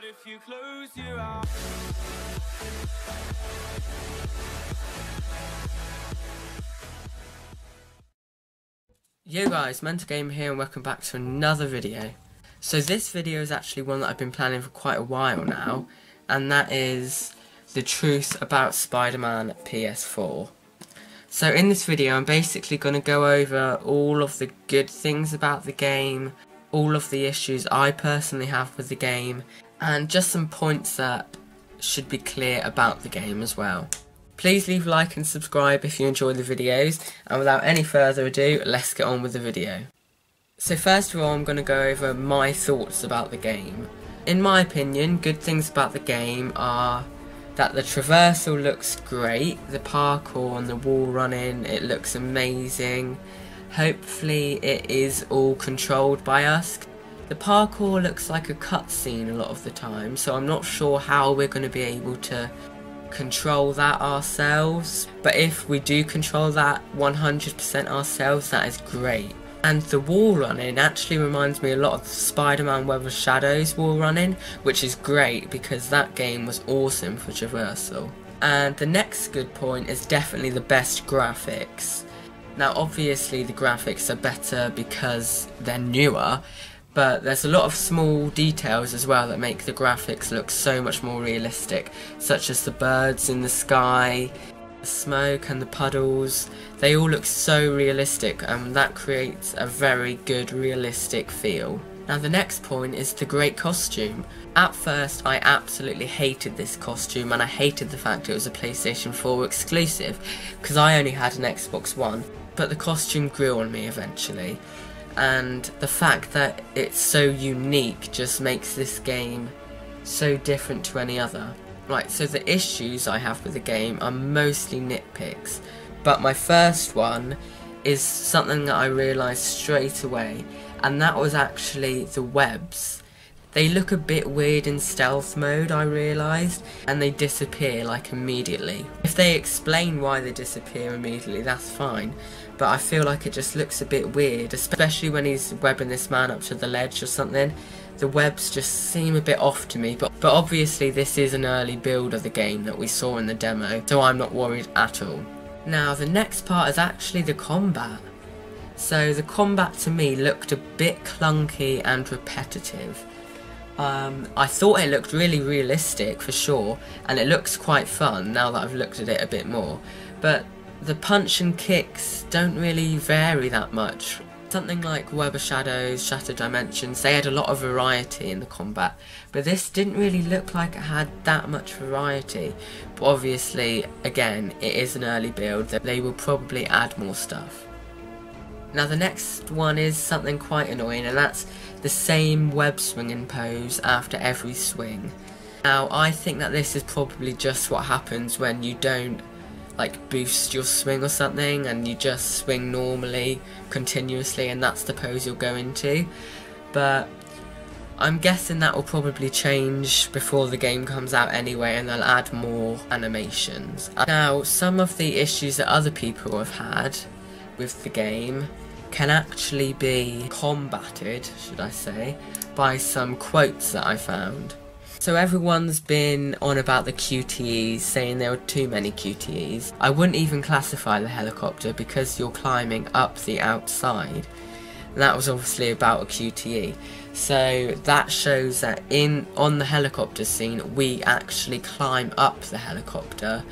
out if you close your eyes. Yo guys, Mental Gamer here and welcome back to another video. So this video is actually one that I've been planning for quite a while now, and that is the truth about Spider-Man PS4. So in this video I'm basically going to go over all of the good things about the game, all of the issues I personally have with the game, and just some points that should be clear about the game as well. Please leave a like and subscribe if you enjoy the videos, and without any further ado, let's get on with the video. So first of all, I'm going to go over my thoughts about the game. In my opinion, good things about the game are that the traversal looks great, the parkour and the wall running, it looks amazing. Hopefully it is all controlled by us. The parkour looks like a cutscene a lot of the time, so I'm not sure how we're going to be able to control that ourselves, but if we do control that 100% ourselves, that is great. And the wall running actually reminds me a lot of Spider-Man Web of Shadows wall running, which is great because that game was awesome for traversal. And the next good point is definitely the best graphics. Now obviously the graphics are better because they're newer, but there's a lot of small details as well that make the graphics look so much more realistic, such as the birds in the sky, the smoke and the puddles. They all look so realistic, and that creates a very good realistic feel. Now the next point is the great costume. At first I absolutely hated this costume, and I hated the fact it was a PlayStation 4 exclusive, because I only had an Xbox One, but the costume grew on me eventually. And the fact that it's so unique just makes this game so different to any other. Right, so the issues I have with the game are mostly nitpicks, but my first one is something that I realised straight away, and that was actually the webs. They look a bit weird in stealth mode, I realised, and they disappear like immediately. If they explain why they disappear immediately, that's fine, but I feel like it just looks a bit weird, especially when he's webbing this man up to the ledge or something. The webs just seem a bit off to me, but obviously this is an early build of the game that we saw in the demo, so I'm not worried at all. Now the next part is actually the combat. So the combat to me looked a bit clunky and repetitive. I thought it looked really realistic for sure, and it looks quite fun now that I've looked at it a bit more, but the punch and kicks don't really vary that much. Something like Web of Shadows, Shattered Dimensions, they had a lot of variety in the combat, but this didn't really look like it had that much variety. But obviously, again, it is an early build, they will probably add more stuff. Now the next one is something quite annoying, and that's the same web swinging pose after every swing. Now I think that this is probably just what happens when you don't like boost your swing or something, and you just swing normally, continuously, and that's the pose you'll go into. But I'm guessing that will probably change before the game comes out anyway, and they'll add more animations. Now some of the issues that other people have had with the game can actually be combated, should I say, by some quotes that I found. So everyone's been on about the QTEs, saying there were too many QTEs. I wouldn't even classify the helicopter because you're climbing up the outside. And that was obviously about a QTE. So that shows that on the helicopter scene, we actually climb up the helicopter.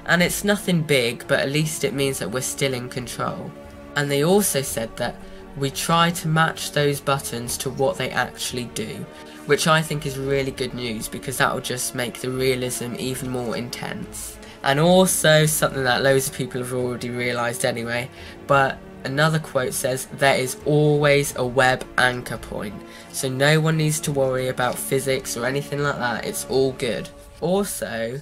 And it's nothing big, but at least it means that we're still in control. And they also said that we try to match those buttons to what they actually do, which I think is really good news because that will just make the realism even more intense. And also something that loads of people have already realised anyway, but another quote says, "There is always a web anchor point, so no one needs to worry about physics or anything like that, it's all good." Also,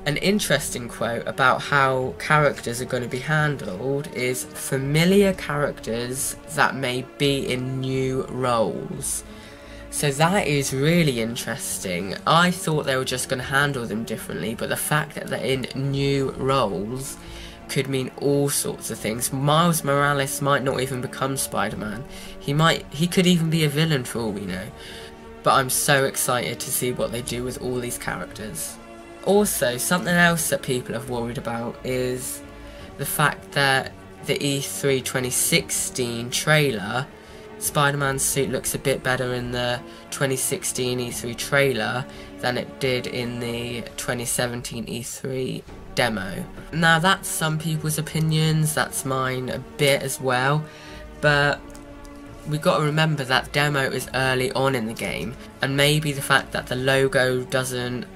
an interesting quote about how characters are going to be handled is familiar characters that may be in new roles. So that is really interesting. I thought they were just going to handle them differently, but the fact that they're in new roles could mean all sorts of things. Miles Morales might not even become Spider-Man. He could even be a villain for all we know. but I'm so excited to see what they do with all these characters. Also, something else that people have worried about is the fact that the E3 2016 trailer, Spider-Man's suit looks a bit better in the 2016 E3 trailer than it did in the 2017 E3 demo. Now that's some people's opinions, that's mine a bit as well, but we've got to remember that demo is early on in the game, and maybe the fact that the logo doesn't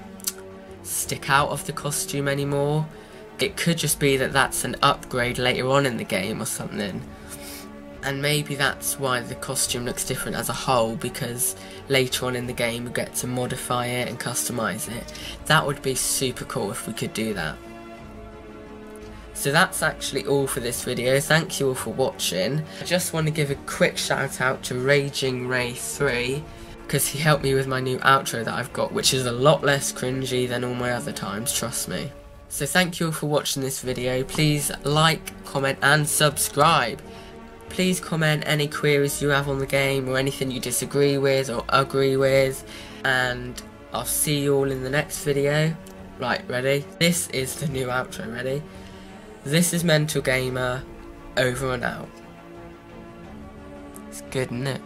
stick out of the costume anymore, it could just be that that's an upgrade later on in the game or something. And maybe that's why the costume looks different as a whole, because later on in the game we get to modify it and customise it. That would be super cool if we could do that. So that's actually all for this video. Thank you all for watching. I just want to give a quick shout out to Raging Ray 3, because he helped me with my new outro that I've got, which is a lot less cringy than all my other times, trust me. So thank you all for watching this video. Please like, comment and subscribe. Please comment any queries you have on the game or anything you disagree with or agree with, and I'll see you all in the next video. Right, ready? This is the new outro, ready? This is Mental Gamer, over and out. It's good, isn't it?